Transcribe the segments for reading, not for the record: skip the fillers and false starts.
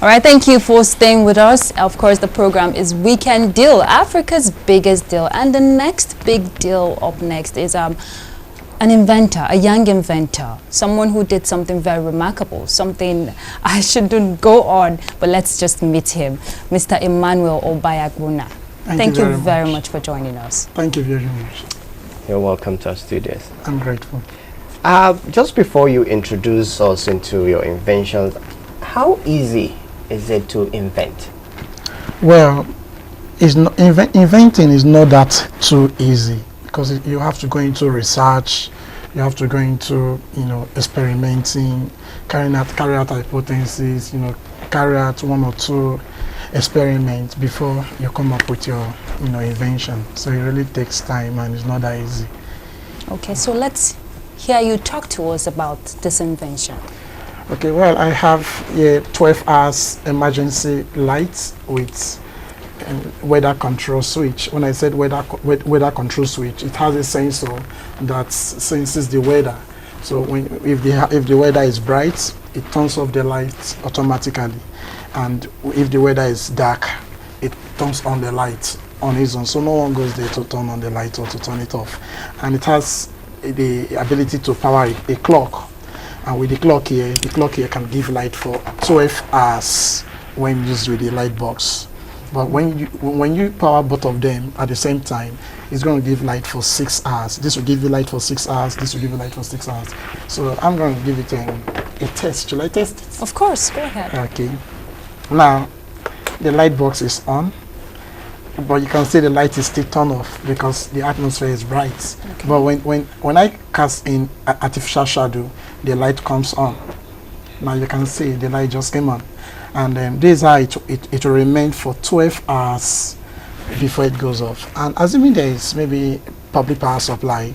All right, thank you for staying with us. Of course, the program is Weekend Deal, Africa's biggest deal. And the next big deal up next is an inventor, a young inventor, someone who did something very remarkable, something I shouldn't go on, but let's just meet him, Mr. Emmanuel Obayagbona. Thank you very much for joining us. Thank you very much. You're welcome to our studios. I'm grateful. Just before you introduce us into your inventions, how easy is it to invent? Well, it's not, inventing is not that too easy because you have to go into research, you have to go into experimenting, carry out hypotheses, carry out one or two experiments before you come up with your invention. So it really takes time and it's not that easy. Okay, so let's hear you talk to us about this invention. Okay, well, I have a 12 hours emergency light with weather control switch. When I said weather control switch, it has a sensor that senses the weather. So if the weather is bright, it turns off the light automatically, and if the weather is dark, it turns on the light on its own. So no one goes there to turn on the light or to turn it off. And it has the ability to power a clock. And with the clock here can give light for 12 hours when used with the light box. But when you power both of them at the same time, it's going to give light for 6 hours. This will give you light for 6 hours. This will give you light for 6 hours. So I'm going to give it a test. Shall I test it? Of course, go ahead. Okay. Now, the light box is on, but you can see the light is still turned off because the atmosphere is bright. Okay. But when I cast in artificial shadow, the light comes on. Now you can see the light just came on. And this is how it will remain for 12 hours before it goes off. And assuming there is maybe public power supply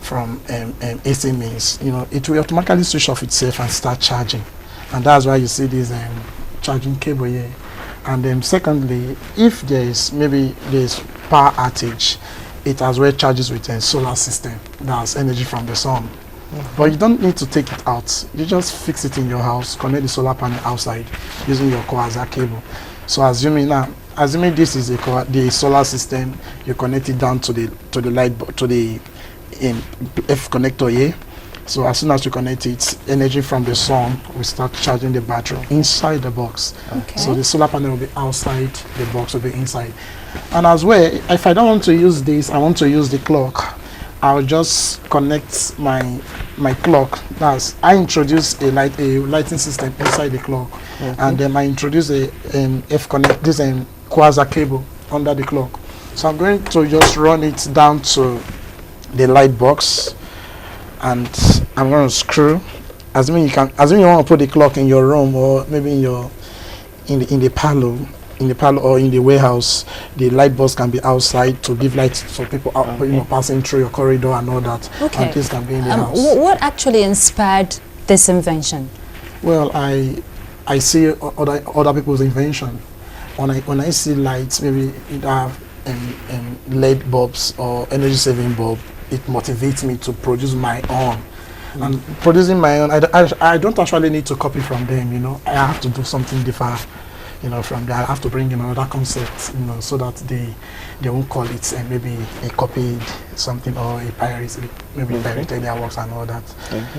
from AC means, it will automatically switch off itself and start charging. And that's why you see this charging cable here. And then secondly, if there's power outage, it as well charges with a solar system that's energy from the sun. But you don't need to take it out. You just fix it in your house, connect the solar panel outside using your coaxial cable. So assuming this is the solar system, you connect it down to the F connector here. So as soon as you connect it, energy from the sun will start charging the battery inside the box. Okay. So the solar panel will be outside, the box will be inside. And as well, if I don't want to use this, I want to use the clock, I'll just connect my clock. That's I introduce a lighting system inside the clock, and then I introduce a F connect this quasar cable under the clock. So I'm going to just run it down to the light box, and I'm going to screw. Assuming you want to put the clock in your room or maybe in the parlor or in the warehouse, the light bulbs can be outside to give light for people out, passing through your corridor and all that. Okay. And this can be in the house. What actually inspired this invention? Well, I see other people's invention. When I see lights, maybe it have LED bulbs or energy saving bulb, it motivates me to produce my own. And producing my own, I don't actually need to copy from them. I have to do something different. From there, I have to bring in another concept, so that they won't call it maybe a copied something or a pirate, maybe pirated their works and all that.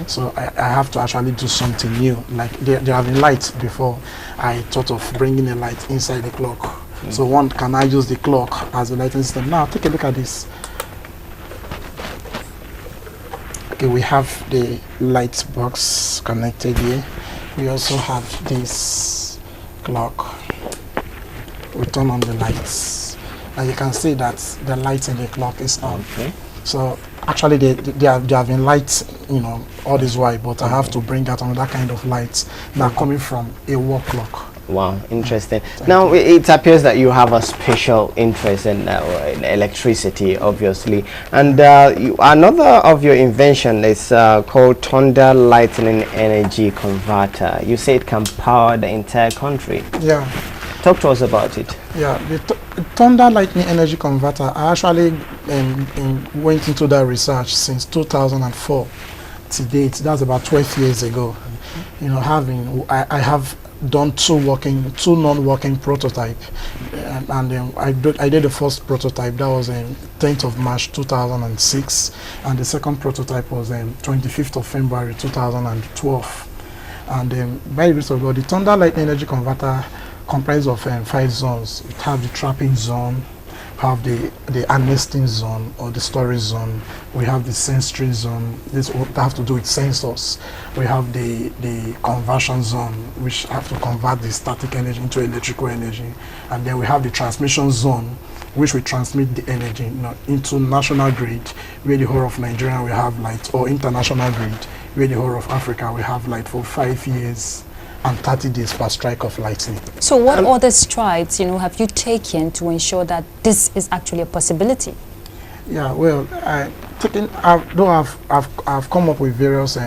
So I have to actually do something new. Like there have been lights before. I thought of bringing a light inside the clock. So can I use the clock as a lighting system? Now take a look at this. Okay, we have the light box connected here. We also have this clock. We turn on the lights, and you can see that the light in the clock is on. Okay. So actually they have been lights, all this while, but I have to bring out another kind of lights that are coming from a wall clock. Wow, interesting. Now it appears that you have a special interest in electricity, obviously, and another of your invention is called Thunder Lightning Energy Converter. You say it can power the entire country. Yeah. Talk to us about it. Yeah, the Thunder Lightning Energy Converter, I actually went into that research since 2004 to date. That's about 12 years ago. I have done two non-working prototype, and I did the first prototype. That was 10th of March 2006, and the second prototype was 25th of February 2012. And by the grace of God, the Thunder Light Energy Converter comprises of 5 zones. We have the trapping zone, have the harnessing zone or the storage zone. We have the sensory zone. This have to do with sensors. We have the conversion zone, which have to convert the static energy into electrical energy. And then we have the transmission zone, which will transmit the energy into national grid, where the whole of Nigeria will have light, or international grid, where the whole of Africa will have light for 5 years and 30 days per strike of lightning. So what other strides, have you taken to ensure that this is actually a possibility? Yeah, well, I've come up with various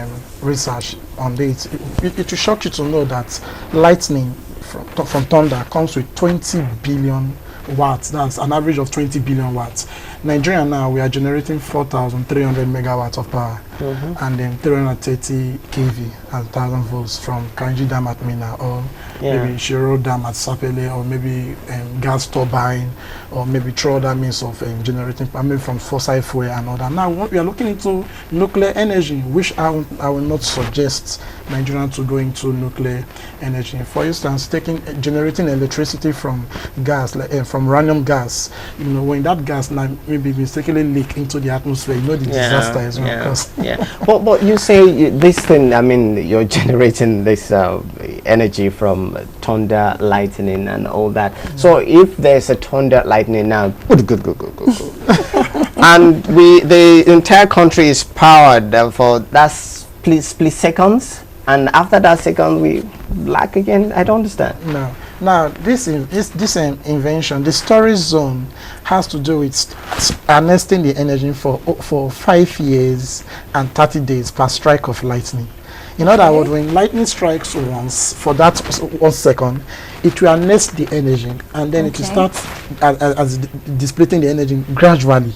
research on this. It will shock you to know that lightning from thunder comes with 20 billion watts. That's an average of 20 billion watts. Nigeria now, we are generating 4,300 megawatts of power, and then 330 kV and 1,000 volts from Kainji Dam at Mina, or maybe Shiro Dam at Sapele, or maybe gas turbine, or maybe through other means of generating, maybe from fossil fuel and all that. Now we are looking into nuclear energy, which I will not suggest Nigerians to go into nuclear energy. For instance, generating electricity from gas, like from uranium gas. When that gas maybe mistakenly leak into the atmosphere, the disaster is going to cause. But you say this thing, you're generating this energy from thunder, lightning, and all that. So if there's a thunder, lightning now, and the entire country is powered for that split seconds, and after that second we lack again. I don't understand. No. Now, this invention, the storage zone, has to do with harnessing the energy for 5 years and 30 days per strike of lightning. In other words, when lightning strikes once, for that 1 second, it will harness the energy, and then it will start as dissipating the energy gradually.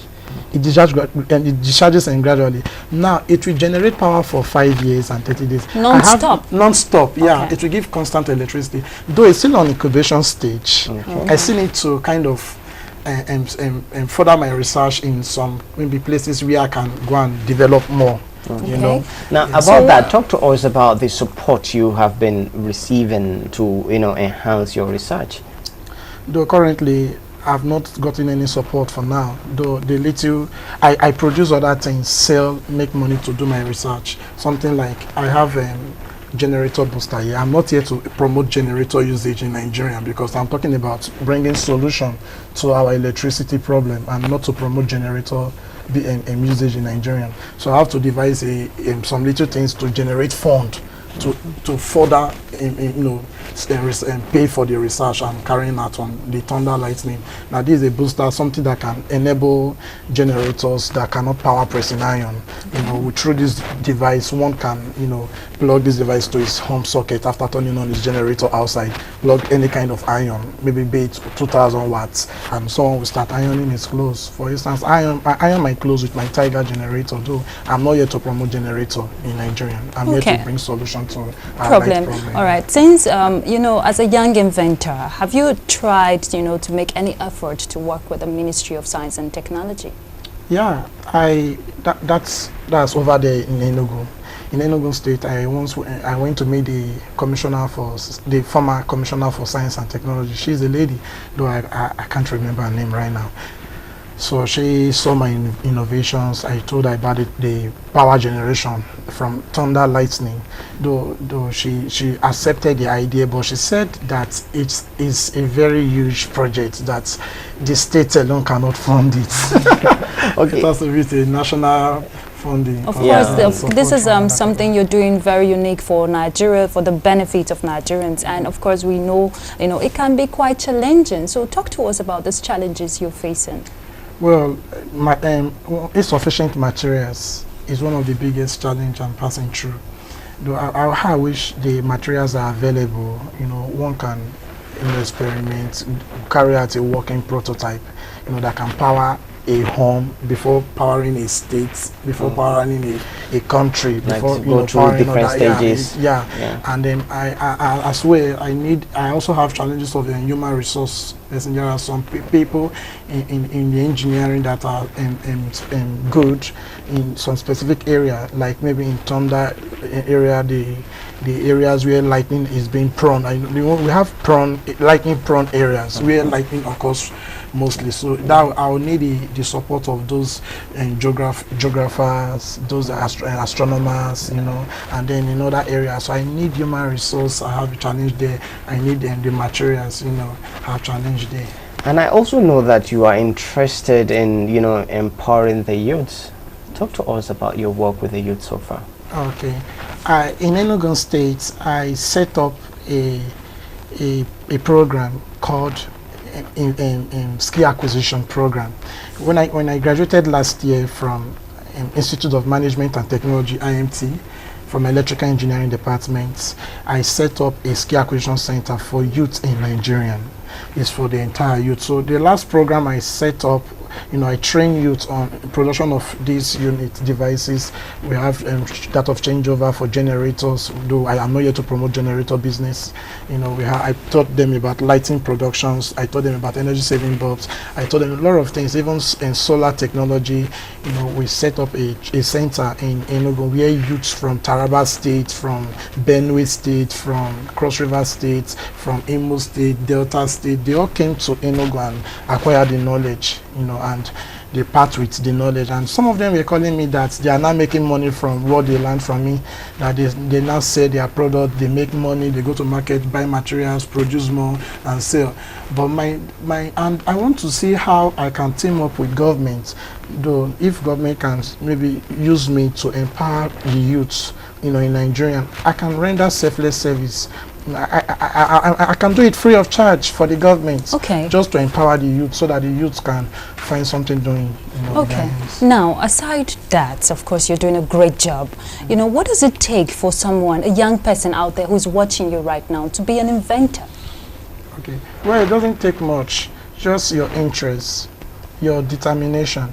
It discharges and gradually. Now it will generate power for 5 years and 30 days. Non-stop? Non-stop, yeah. It will give constant electricity. Though it's still on incubation stage, I still need to kind of further my research in some maybe places where I can go and develop more. Now about that, talk to us about the support you have been receiving to enhance your research. Though currently I've not gotten any support for now, though the little I produce other things, sell, make money to do my research. Something like I have a generator booster here. I'm not here to promote generator usage in Nigeria, because I'm talking about bringing solution to our electricity problem and not to promote generator usage in Nigeria. So I have to devise some little things to generate fund to further pay for the research I'm carrying out on the Thunder Lightning. Now this is a booster, something that can enable generators that cannot power pressing iron. Through this device, one can plug this device to his home socket after turning on his generator outside, plug any kind of iron, maybe be it 2,000 watts, and someone will start ironing his clothes. For instance, I iron my clothes with my Tiger generator, though I'm not here to promote generator in Nigeria. I'm here to bring solution to our light problem. All right. Since as a young inventor, have you tried to make any effort to work with the Ministry of Science and Technology? Yeah, that's over there in Enugu. In Enugu State, I went to meet the former commissioner for Science and Technology. She's a lady, though I can't remember her name right now. So she saw my innovations. I told her about the power generation from thunder lightning. Though she accepted the idea, but she said that it is a very huge project that the state alone cannot fund it. Okay. It has to be a national funding. Of course, this is something you're doing very unique for Nigeria, for the benefit of Nigerians, and of course we know it can be quite challenging. So talk to us about these challenges you're facing. Well, insufficient materials is one of the biggest challenges I'm passing through. Though I wish the materials are available. One can experiment, carry out a working prototype, that can power a home, before powering a state, before powering a country, Like before to go through powering different stages. Yeah. And then I as well, I also have challenges of the human resource. There are some people in the engineering that are good in some specific area, like maybe in Thunder area, the areas where lightning is being prone. We have lightning prone areas where lightning occurs mostly. So that I will need the support of those geographers, those astronomers, and then in other areas. So I need human resource. I have a challenge there. I need the materials, have challenge there. And I also know that you are interested in, empowering the youths. Talk to us about your work with the youth so far. Okay. In Enugu State, I set up a program called skill acquisition program. When I graduated last year from Institute of Management and Technology, IMT, from Electrical Engineering Department, I set up a skill acquisition center for youth in Nigeria. It's for the entire youth. So the last program I set up, I train youth on production of these unit devices. We have that of changeover for generators, though I am not here to promote generator business. I taught them about lighting productions. I taught them about energy saving bulbs. I taught them a lot of things, even in solar technology. We set up a center in Enugu where youths from Taraba State, from Benue State, from Cross River State, from Imo State, Delta State, they all came to Enugu and acquired the knowledge, and they part with the knowledge. And some of them were calling me that they are now making money from what they learned from me, that they now sell their product, they make money, they go to market, buy materials, produce more and sell. But and I want to see how I can team up with government, though if government can maybe use me to empower the youths, in Nigeria, I can render selfless service. I can do it free of charge for the government, just to empower the youth so that the youth can find something doing. Now, aside that, of course, you're doing a great job. What does it take for someone, a young person out there who's watching you right now, to be an inventor? Okay. Well, it doesn't take much. Just your interest, your determination.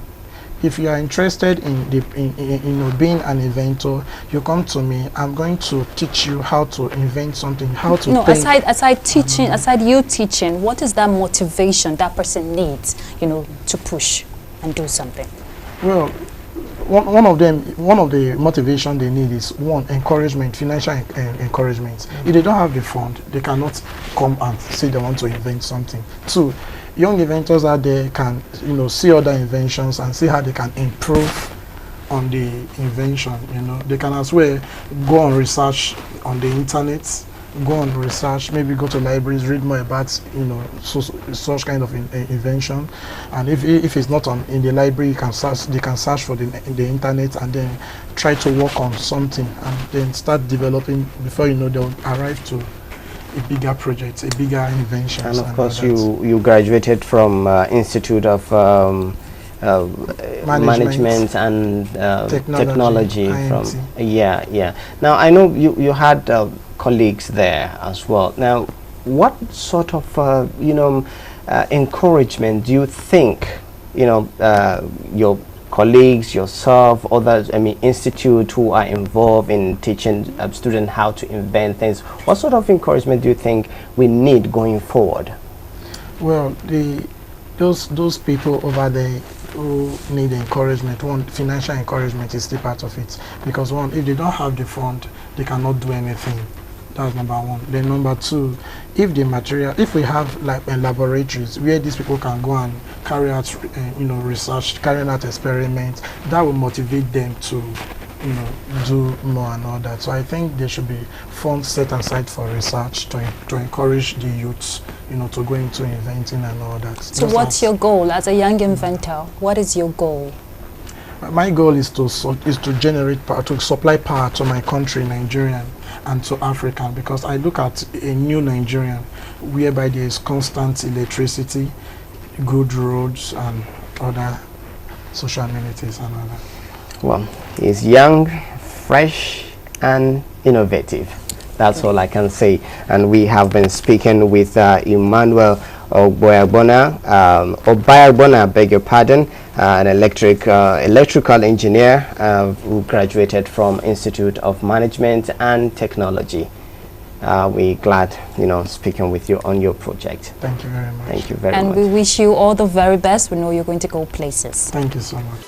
If you are interested in being an inventor, you come to me. I'm going to teach you how to invent something, how to think. Aside teaching, aside you teaching, what is that motivation that person needs, to push and do something? Well, one of the motivation they need is, one, encouragement, financial encouragement. If they don't have the fund, they cannot come and say they want to invent something. Two, young inventors out there can, see other inventions and see how they can improve on the invention. They can as well go on research on the internet, go on research, maybe go to libraries, read more about, such kind of invention. And if it's not in the library, they can search for the internet and then try to work on something and then start developing. Before they'll arrive to a bigger project, a bigger invention. And of course, you graduated from Institute of Management and Technology from Now I know you had colleagues there as well. Now, what sort of encouragement do you think your colleagues, yourself, others, institute who are involved in teaching students how to invent things, what sort of encouragement do you think we need going forward? Well, those people over there who need encouragement, one, financial encouragement is still part of it, because one, if they don't have the fund, they cannot do anything. That's number one. Then number two, if we have laboratories where these people can go and carry out research, carrying out experiments, that will motivate them to do more and all that. So I think there should be funds set aside for research to encourage the youths to go into inventing and all that. So what's your goal as a young inventor? What is your goal? My goal is to generate power, to supply power to my country, Nigeria, and to Africa, because I look at a new Nigeria whereby there is constant electricity, good roads, and other social amenities and all that. Well, he's young, fresh, and innovative. That's all I can say. And we have been speaking with Emmanuel Obayagbona, beg your pardon, an electrical engineer who graduated from Institute of Management and Technology. We're glad, speaking with you on your project. Thank you very much. Thank you very much. And we wish you all the very best. We know you're going to go places. Thank you so much.